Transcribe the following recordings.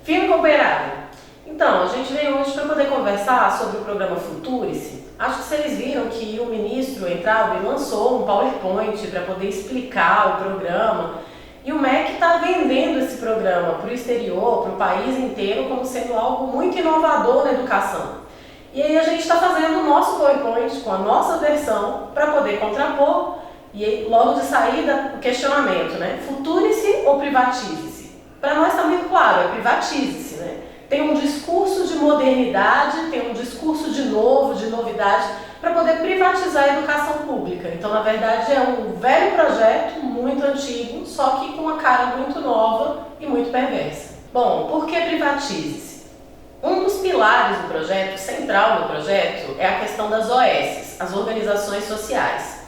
Firme companheirada. Então, a gente veio hoje para poder conversar sobre o programa Futurice. Acho que vocês viram que o ministro Entraub lançou um PowerPoint para poder explicar o programa e o MEC está vendendo esse programa para o exterior, para o país inteiro, como sendo algo muito inovador na educação. E aí a gente está fazendo o nosso PowerPoint com a nossa versão para poder contrapor e aí, logo de saída o questionamento, né? Futurice ou privatize-se? Para nós está muito claro, é privatize-se, né? Tem um discurso de modernidade, tem um discurso de novo, de novidade, para poder privatizar a educação pública. Então, na verdade, é um velho projeto, muito antigo, só que com uma cara muito nova e muito perversa. Bom, por que privatize-se? Um dos pilares do projeto, central do projeto, é a questão das OS, as organizações sociais.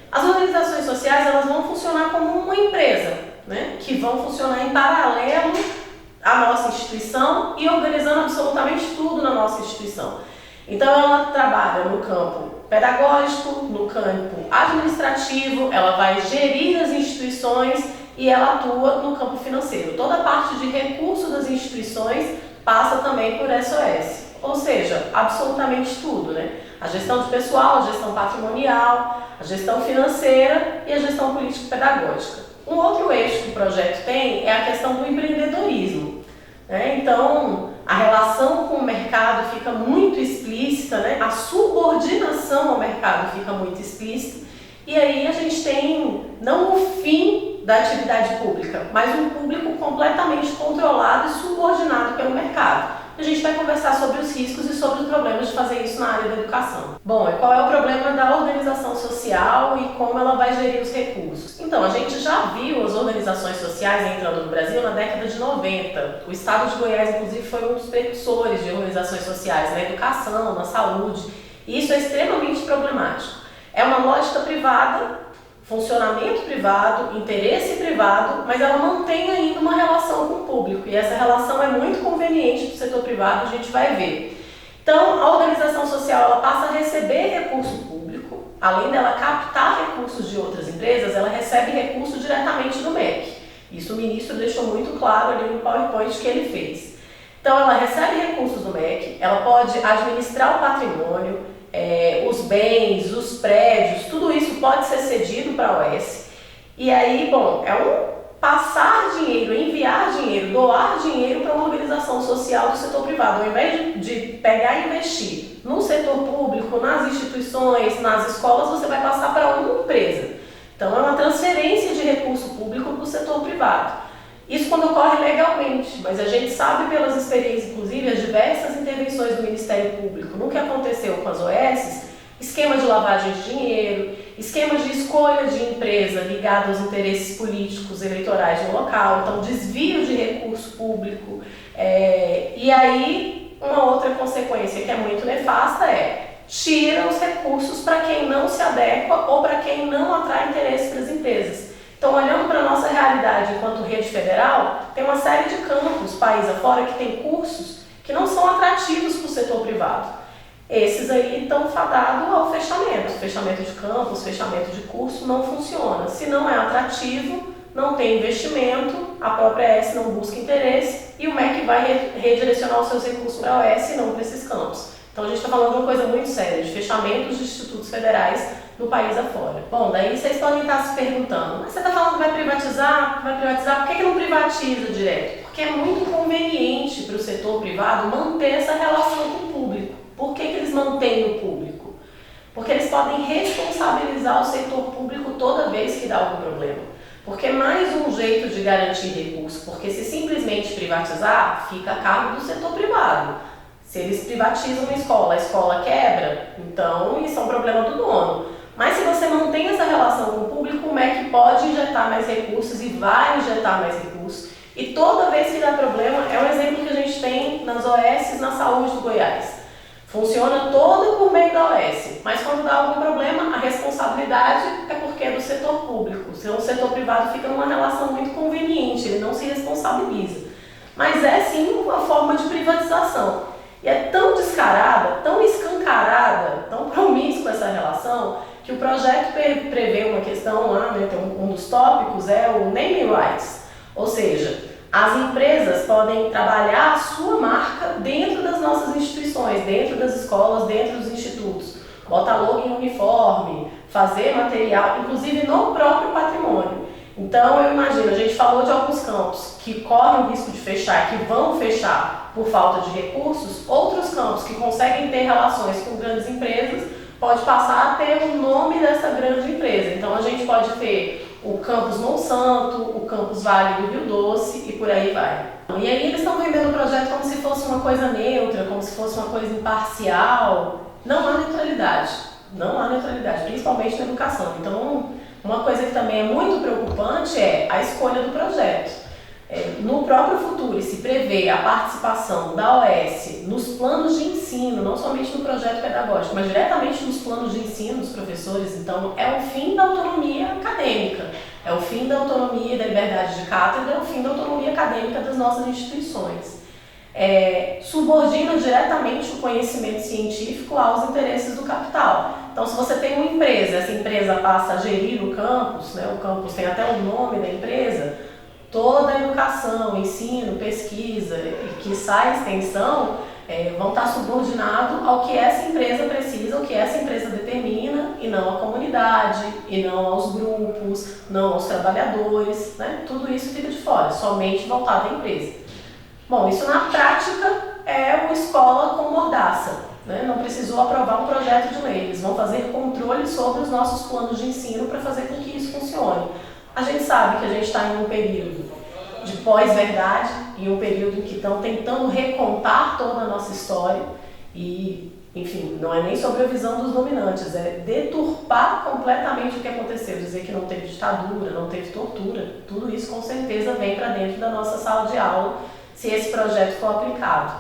As organizações sociais elas vão funcionar como uma empresa, né? Que vão funcionar em paralelo à nossa instituição e organizando absolutamente tudo na nossa instituição. Então ela trabalha no campo pedagógico, no campo administrativo, ela vai gerir as instituições e ela atua no campo financeiro. Toda a parte de recurso das instituições passa também por SOS, ou seja, absolutamente tudo, né? A gestão de pessoal, a gestão patrimonial, a gestão financeira e a gestão político-pedagógica. Um outro eixo que o projeto tem é a questão do empreendedorismo, né? Então, a relação com o mercado fica muito explícita, né? A subordinação ao mercado fica muito explícita, e aí a gente tem não o fim da atividade pública, mas um público completamente controlado e subordinado pelo mercado. A gente vai conversar sobre os riscos e sobre os problemas de fazer isso na área da educação. Bom, e qual é o problema da organização social e como ela vai gerir os recursos? Então, a gente já viu as organizações sociais entrando no Brasil na década de 90. O estado de Goiás, inclusive, foi um dos precursores de organizações sociais na educação, na saúde, e isso é extremamente problemático. É uma lógica privada, funcionamento privado, interesse privado, mas ela mantém ainda uma relação com o público, e essa relação é muito conveniente para o setor privado, a gente vai ver. Então, a organização social ela passa a receber recurso público, além dela captar recursos de outras empresas, ela recebe recurso diretamente do MEC. Isso o ministro deixou muito claro ali no PowerPoint que ele fez. Então, ela recebe recursos do MEC, ela pode administrar o patrimônio, os bens, os prédios, tudo isso pode ser cedido para a OS. E aí, bom, é um passar dinheiro, enviar dinheiro, doar dinheiro para uma organização social do setor privado. Ao invés de pegar e investir no setor público, nas instituições, nas escolas, você vai passar para uma empresa. Então, é uma transferência de recurso público para o setor privado. Isso quando ocorre legalmente, mas a gente sabe pelas experiências, inclusive, as diversas intervenções do Ministério Público no que aconteceu com as OS, esquema de lavagem de dinheiro, esquema de escolha de empresa ligada aos interesses políticos eleitorais no local, então desvio de recurso público, e aí uma outra consequência que é muito nefasta tira os recursos para quem não se adequa ou para quem não atrai interesse para as empresas. Então, olhando para a nossa realidade enquanto rede federal, tem uma série de campos, país afora, que tem cursos que não são atrativos para o setor privado. Esses aí estão fadados ao fechamento de campus, fechamento de curso, não funciona. Se não é atrativo, não tem investimento, a própria OS não busca interesse e o MEC vai redirecionar os seus recursos para a OS e não para esses campos. Então, a gente está falando de uma coisa muito séria, de fechamentos de institutos federais no país afora. Bom, daí vocês podem estar se perguntando, mas você está falando que vai privatizar, por que não privatiza direto? Porque é muito conveniente para o setor privado manter essa relação com o público. Por que eles mantêm o público? Porque eles podem responsabilizar o setor público toda vez que dá algum problema. Porque é mais um jeito de garantir recurso, porque se simplesmente privatizar, fica a cargo do setor privado. Se eles privatizam a escola quebra, então isso é um problema do dono. Mas se você mantém essa relação com o público, o MEC pode injetar mais recursos e vai injetar mais recursos. E toda vez que dá problema, é um exemplo que a gente tem nas OS na saúde do Goiás. Funciona toda por meio da OS, mas quando dá algum problema, a responsabilidade é porque é do setor público. Senão o setor privado fica numa relação muito conveniente, ele não se responsabiliza. Mas é sim uma forma de privatização. E é tão descarada, tão escancarada, tão promíscua essa relação, que o projeto prevê uma questão lá, né, um dos tópicos é o naming rights, ou seja, as empresas podem trabalhar a sua marca dentro das nossas instituições, dentro das escolas, dentro dos institutos. Botar logo em uniforme, fazer material, inclusive no próprio patrimônio. Então eu imagino, a gente falou de alguns campos que correm o risco de fechar, que vão fechar por falta de recursos, outros campos que conseguem ter relações com grandes empresas, pode passar a ter o nome dessa grande empresa. Então a gente pode ter o Campus Monsanto, o Campus Vale do Rio Doce e por aí vai. E aí eles estão vendendo o projeto como se fosse uma coisa neutra, como se fosse uma coisa imparcial. Não há neutralidade, principalmente na educação. Então, uma coisa que também é muito preocupante é a escolha do projeto. No próprio Futuri se prevê a participação da OS nos planos de ensino, não somente no projeto pedagógico, mas diretamente nos planos de ensino dos professores. Então, é o fim da autonomia acadêmica, é o fim da autonomia e da liberdade de cátedra, é o fim da autonomia acadêmica das nossas instituições. Subordina diretamente o conhecimento científico aos interesses do capital. Então, se você tem uma empresa, essa empresa passa a gerir o campus, né? O campus tem até o nome da empresa, toda a educação, ensino, pesquisa e que sai extensão vão estar subordinados ao que essa empresa precisa, o que essa empresa determina, e não à comunidade, e não aos grupos, não aos trabalhadores, né? Tudo isso fica de fora, somente voltado à empresa. Bom, isso na prática é uma escola com mordaça, né? Não precisou aprovar um projeto de lei, eles vão fazer controle sobre os nossos planos de ensino para fazer com que isso funcione. A gente sabe que a gente está em um período de pós-verdade, em um período em que estão tentando recontar toda a nossa história e, enfim, não é nem sobre a visão dos dominantes, é deturpar completamente o que aconteceu, dizer que não teve ditadura, não teve tortura. Tudo isso com certeza vem para dentro da nossa sala de aula se esse projeto for aplicado.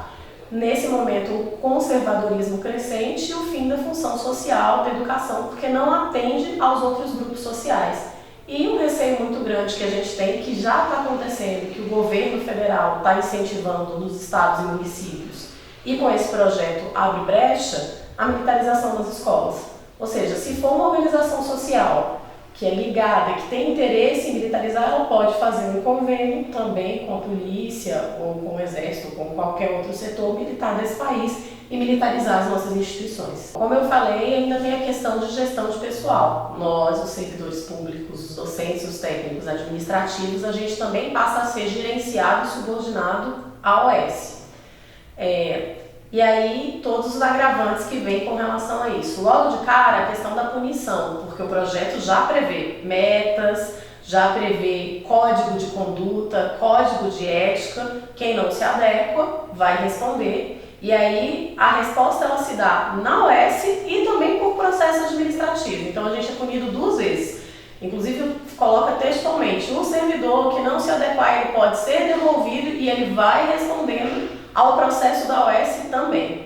Nesse momento, o conservadorismo crescente e o fim da função social da educação, porque não atende aos outros grupos sociais. E um receio muito grande que a gente tem, que já está acontecendo, que o governo federal está incentivando nos estados e municípios, e com esse projeto abre brecha, a militarização das escolas. Ou seja, se for uma organização social que é ligada, que tem interesse em militarizar, ela pode fazer um convênio também com a polícia, ou com o exército, ou com qualquer outro setor militar desse país e militarizar as nossas instituições. Como eu falei, ainda tem a questão de gestão de pessoal. Nós, os servidores públicos, os docentes, os técnicos administrativos, a gente também passa a ser gerenciado e subordinado à OS. E aí, todos os agravantes que vêm com relação a isso. Logo de cara, a questão da punição, porque o projeto já prevê metas, já prevê código de conduta, código de ética. Quem não se adequa vai responder. E aí, a resposta ela se dá na OS e também por processo administrativo. Então, a gente é punido duas vezes. Inclusive, coloca textualmente, um servidor que não se adequar, ele pode ser devolvido e ele vai respondendo ao processo da OS também.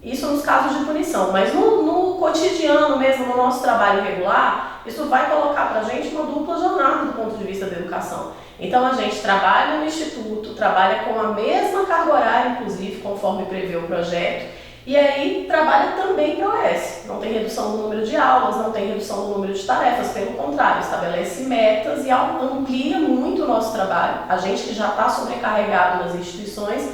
Isso nos casos de punição, mas no cotidiano mesmo, no nosso trabalho regular, isso vai colocar para a gente uma dupla jornada do ponto de vista da educação. Então a gente trabalha no instituto, trabalha com a mesma carga horária, inclusive, conforme prevê o projeto, e aí trabalha também para a OS. Não tem redução do número de aulas, não tem redução do número de tarefas, pelo contrário, estabelece metas e amplia muito o nosso trabalho. A gente que já está sobrecarregado nas instituições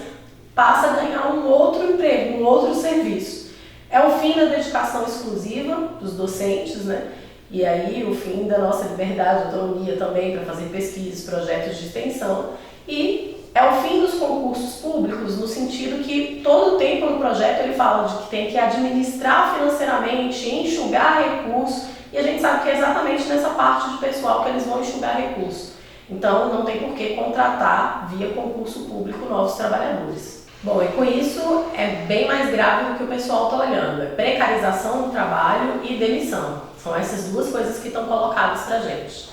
passa a ganhar um outro emprego, um outro serviço. É o fim da dedicação exclusiva dos docentes, né? E aí o fim da nossa liberdade, autonomia também para fazer pesquisas, projetos de extensão. E é o fim dos concursos públicos, no sentido que todo o tempo no projeto ele fala de que tem que administrar financeiramente, enxugar recursos, e a gente sabe que é exatamente nessa parte de pessoal que eles vão enxugar recursos. Então não tem por que contratar via concurso público novos trabalhadores. Bom, e com isso é bem mais grave do que o pessoal está olhando. É precarização do trabalho e demissão. São essas duas coisas que estão colocadas para a gente.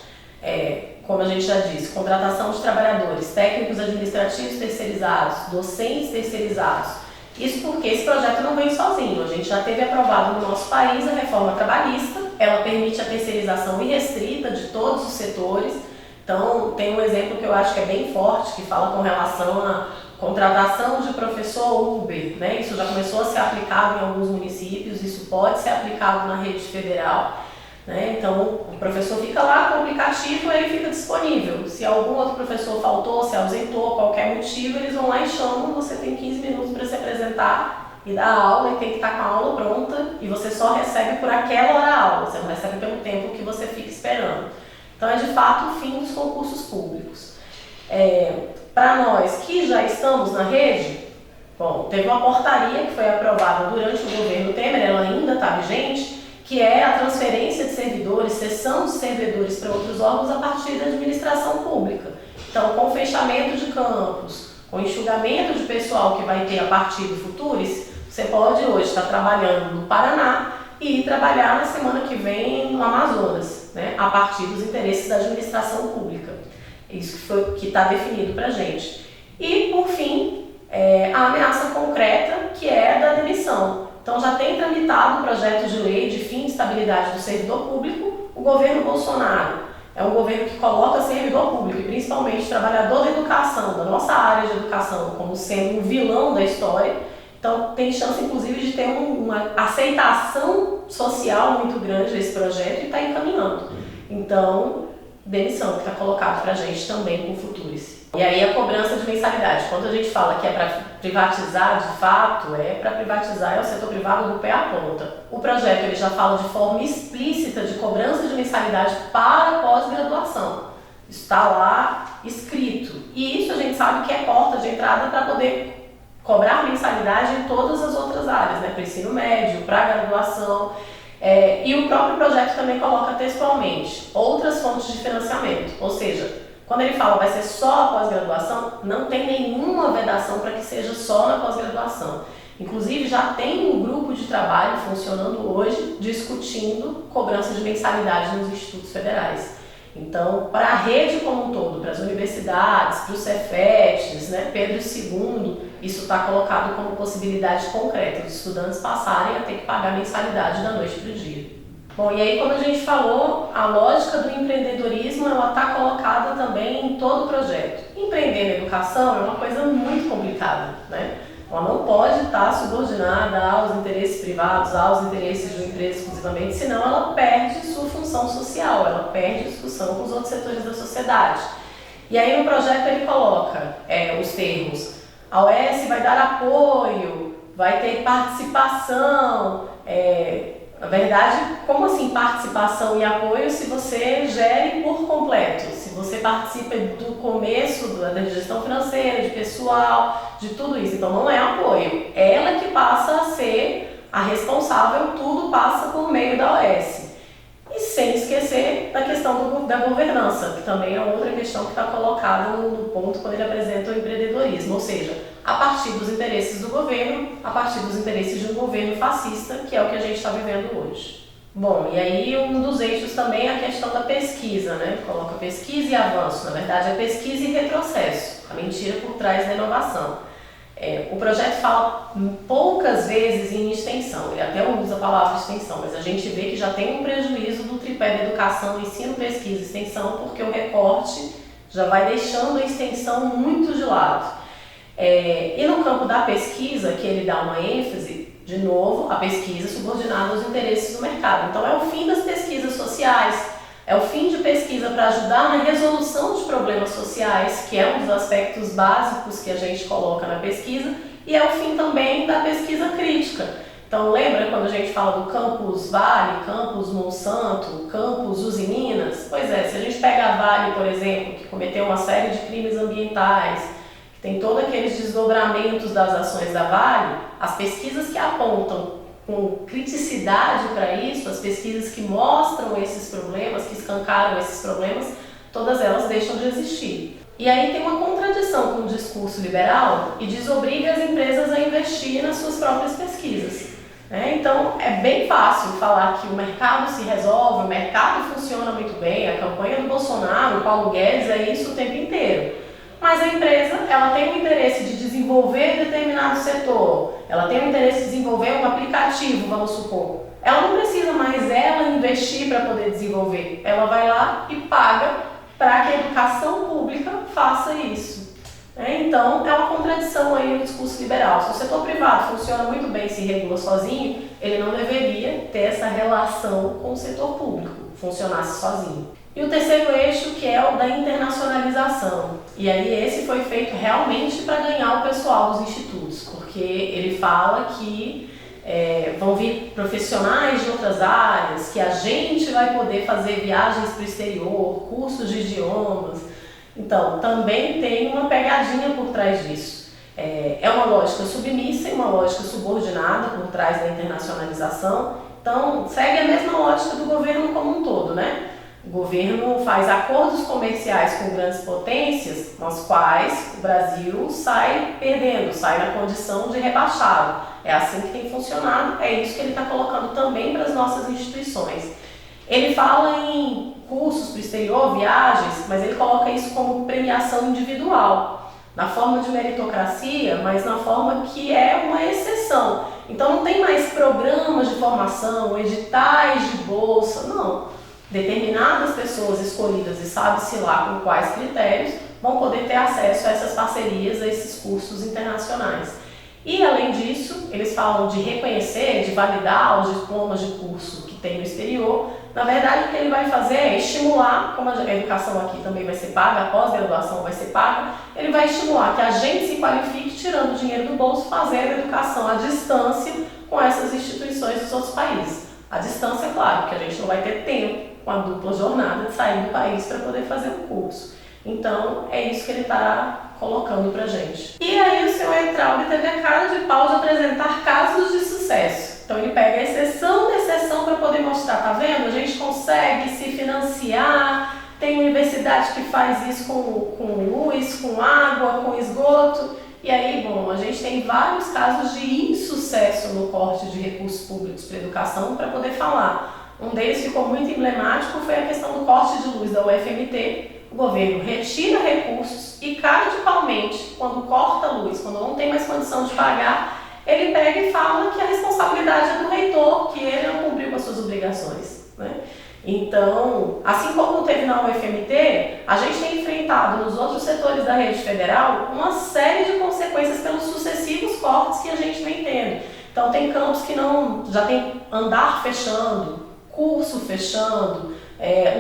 Como a gente já disse, contratação de trabalhadores, técnicos administrativos terceirizados, docentes terceirizados. Isso porque esse projeto não vem sozinho. A gente já teve aprovado no nosso país a reforma trabalhista. Ela permite a terceirização irrestrita de todos os setores. Então, tem um exemplo que eu acho que é bem forte, que fala com relação a contratação de professor Uber, né? Isso já começou a ser aplicado em alguns municípios, isso pode ser aplicado na rede federal. né? Então o professor fica lá com o aplicativo e ele fica disponível. Se algum outro professor faltou, se ausentou, qualquer motivo, eles vão lá e chamam, você tem 15 minutos para se apresentar e dar aula, e tem que estar com a aula pronta, e você só recebe por aquela hora a aula, você não recebe pelo tempo que você fica esperando. Então é de fato o fim dos concursos públicos. Para nós que já estamos na rede, bom, teve uma portaria que foi aprovada durante o governo Temer, ela ainda está vigente, que é a transferência de servidores, cessão de servidores para outros órgãos a partir da administração pública. Então, com fechamento de campos, com enxugamento de pessoal que vai ter a partir do Futuris, você pode hoje estar trabalhando no Paraná e ir trabalhar na semana que vem no Amazonas, né, a partir dos interesses da administração pública. Isso que está definido para a gente. E, por fim, a ameaça concreta, que é da demissão. Então, já tem tramitado o projeto de lei de fim de estabilidade do servidor público. O governo Bolsonaro é um governo que coloca servidor público, e principalmente trabalhador da educação, da nossa área de educação, como sendo um vilão da história. Então, tem chance, inclusive, de ter uma aceitação social muito grande esse projeto e está encaminhando. Então, demissão que está colocado para a gente também com o Futuris. E aí a cobrança de mensalidade. Quando a gente fala que é para privatizar, de fato, é para privatizar o setor privado do pé à ponta. O projeto ele já fala de forma explícita de cobrança de mensalidade para pós-graduação. Está lá escrito. E isso a gente sabe que é porta de entrada para poder cobrar mensalidade em todas as outras áreas, né? Para o ensino médio, para a graduação. E o próprio projeto também coloca textualmente outras fontes de financiamento, ou seja, quando ele fala vai ser só a pós-graduação, não tem nenhuma vedação para que seja só na pós-graduação. Inclusive já tem um grupo de trabalho funcionando hoje discutindo cobrança de mensalidade nos institutos federais. Então, para a rede como um todo, para as universidades, para os Cefetes, né, Pedro II, isso está colocado como possibilidade concreta, os estudantes passarem a ter que pagar mensalidade da noite para o dia. Bom, e aí quando a gente falou, a lógica do empreendedorismo, ela está colocada também em todo o projeto. Empreender na educação é uma coisa muito complicada, né? Ela não pode estar subordinada aos interesses privados, aos interesses de uma empresa exclusivamente, senão ela perde sua função social, ela perde discussão com os outros setores da sociedade. E aí no projeto ele coloca os termos: a UES vai dar apoio, vai ter participação. Na verdade, como assim participação e apoio se você gere por completo? Se você participa do começo da gestão financeira, de pessoal, de tudo isso. Então não é apoio. Ela que passa a ser a responsável, tudo passa por meio da OS. E sem esquecer da questão da governança, que também é outra questão que está colocada no ponto quando ele apresenta o empreendedorismo, ou seja, a partir dos interesses do governo, a partir dos interesses de um governo fascista, que é o que a gente está vivendo hoje. Bom, e aí um dos eixos também é a questão da pesquisa, né? Coloca pesquisa e avanço, na verdade é pesquisa e retrocesso, a mentira por trás da inovação. O projeto fala poucas vezes em extensão, ele até usa a palavra extensão, mas a gente vê que já tem um prejuízo do tripé da educação, ensino, pesquisa e extensão, porque o recorte já vai deixando a extensão muito de lado. E no campo da pesquisa, que ele dá uma ênfase, de novo, a pesquisa subordinada aos interesses do mercado. Então é o fim das pesquisas sociais, é o fim de pesquisa para ajudar na resolução de problemas sociais, que é um dos aspectos básicos que a gente coloca na pesquisa, e é o fim também da pesquisa crítica. Então lembra quando a gente fala do campus Vale, campus Monsanto, campus Usiminas? Pois é, se a gente pega a Vale, por exemplo, que cometeu uma série de crimes ambientais, que tem todos aqueles desdobramentos das ações da Vale, as pesquisas que apontam com criticidade para isso, as pesquisas que mostram esses problemas, que escancaram esses problemas, todas elas deixam de existir. E aí tem uma contradição com o discurso liberal e desobriga as empresas a investir nas suas próprias pesquisas. Então é bem fácil falar que o mercado se resolve, o mercado funciona muito bem, a campanha do Bolsonaro, o Paulo Guedes é isso o tempo inteiro. Mas a empresa, ela tem o interesse de desenvolver determinado setor, ela tem o interesse de desenvolver um aplicativo, vamos supor. Ela não precisa mais ela investir para poder desenvolver, ela vai lá e paga para que a educação pública faça isso. Então, é uma contradição aí no discurso liberal. Se o setor privado funciona muito bem e se regula sozinho, ele não deveria ter essa relação com o setor público, funcionasse sozinho. E o terceiro eixo, que é o da internacionalização. E aí esse foi feito realmente para ganhar o pessoal dos institutos, porque ele fala que vão vir profissionais de outras áreas, que a gente vai poder fazer viagens para o exterior, cursos de idiomas. Então, também tem uma pegadinha por trás disso. É uma lógica submissa e uma lógica subordinada por trás da internacionalização. Então, segue a mesma lógica do governo como um todo, né? O governo faz acordos comerciais com grandes potências, nas quais o Brasil sai perdendo, sai na condição de rebaixado. É assim que tem funcionado, é isso que ele está colocando também para as nossas instituições. Ele fala em cursos para o exterior, viagens, mas ele coloca isso como premiação individual, na forma de meritocracia, mas na forma que é uma exceção. Então não tem mais programas de formação, editais de bolsa, não. Determinadas pessoas escolhidas e sabe-se lá com quais critérios vão poder ter acesso a essas parcerias, a esses cursos internacionais. E além disso, eles falam de reconhecer, de validar os diplomas de curso que tem no exterior. Na verdade, o que ele vai fazer é estimular, como a educação aqui também vai ser paga, a pós-graduação vai ser paga, ele vai estimular que a gente se qualifique tirando dinheiro do bolso, fazendo educação à distância com essas instituições dos outros países. À distância, claro, porque a gente não vai ter tempo com a dupla jornada de sair do país para poder fazer o curso. Então, é isso que ele está colocando pra gente. E aí o senhor Entraub teve a cara de pau de apresentar casos de sucesso. Então ele pega a exceção da exceção para poder mostrar, tá vendo? A gente consegue se financiar, tem universidade que faz isso com luz, com água, com esgoto. E aí, bom, a gente tem vários casos de insucesso no corte de recursos públicos para educação para poder falar. Um deles ficou muito emblemático, foi a questão do corte de luz da UFMT. O governo retira recursos e, cadipalmente, quando corta a luz, quando não tem mais condição de pagar, ele pega e fala que a responsabilidade é do reitor, que ele não cumpriu com as suas obrigações, né? Então, assim como teve na UFMT, a gente tem enfrentado nos outros setores da rede federal uma série de consequências pelos sucessivos cortes que a gente vem tendo. Então, tem campos que não, já tem andar fechando, curso fechando,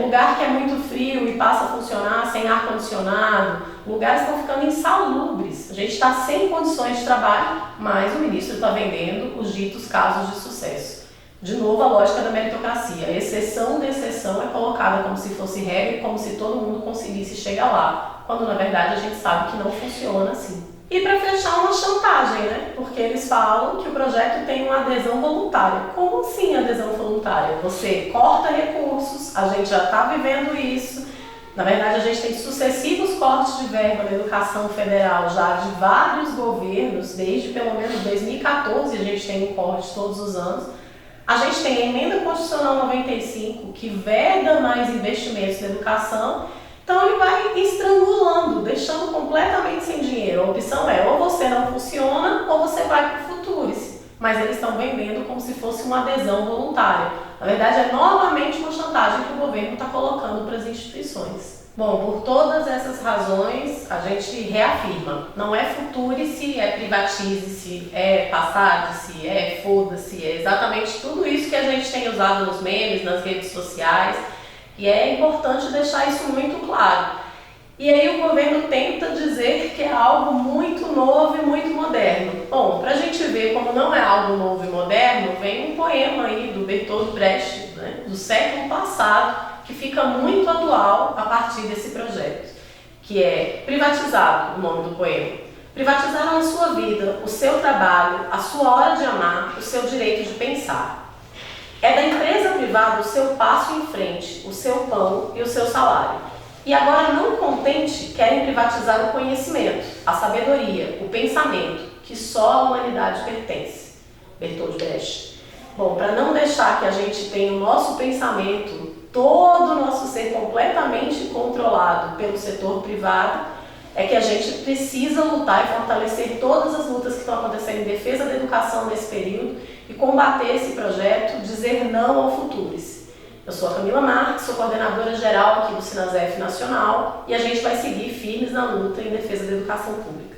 lugar que é muito frio e passa a funcionar sem ar-condicionado, lugares estão ficando insalubres. A gente está sem condições de trabalho, mas o ministro está vendendo os ditos casos de sucesso. De novo, a lógica da meritocracia. A exceção da exceção é colocada como se fosse regra e como se todo mundo conseguisse chegar lá, quando na verdade a gente sabe que não funciona assim. E para fechar, uma chantagem, né? Porque eles falam que o projeto tem uma adesão voluntária. Como assim adesão voluntária? Você corta recursos, a gente já está vivendo isso. Na verdade, a gente tem sucessivos cortes de verba na educação federal já de vários governos, desde pelo menos 2014 a gente tem um corte todos os anos. A gente tem a Emenda Constitucional 95, que veda mais investimentos na educação. Então ele vai estrangulando, deixando completamente sem dinheiro. A opção é ou você não funciona ou você vai para o Futurice. Mas eles estão vendendo como se fosse uma adesão voluntária. Na verdade é novamente uma chantagem que o governo está colocando para as instituições. Bom, por todas essas razões a gente reafirma. Não é Futurice, é privatize-se, é passade-se, é foda-se. É exatamente tudo isso que a gente tem usado nos memes, nas redes sociais. E é importante deixar isso muito claro. E aí o governo tenta dizer que é algo muito novo e muito moderno. Bom, para a gente ver como não é algo novo e moderno, vem um poema aí do Bertolt Brecht, né, do século passado, que fica muito atual a partir desse projeto, que é Privatizado, o nome do poema. Privatizaram a sua vida, o seu trabalho, a sua hora de amar, o seu direito de pensar. É da empresa privada o seu passo em frente, o seu pão e o seu salário. E agora, não contente, querem privatizar o conhecimento, a sabedoria, o pensamento, que só a humanidade pertence. Bertolt Brecht. Bom, para não deixar que a gente tenha o nosso pensamento, todo o nosso ser completamente controlado pelo setor privado, é que a gente precisa lutar e fortalecer todas as lutas que estão acontecendo em defesa da educação nesse período e combater esse projeto, dizer não ao Futurice. Eu sou a Camila Marques, sou coordenadora geral aqui do Sinasef Nacional e a gente vai seguir firmes na luta em defesa da educação pública.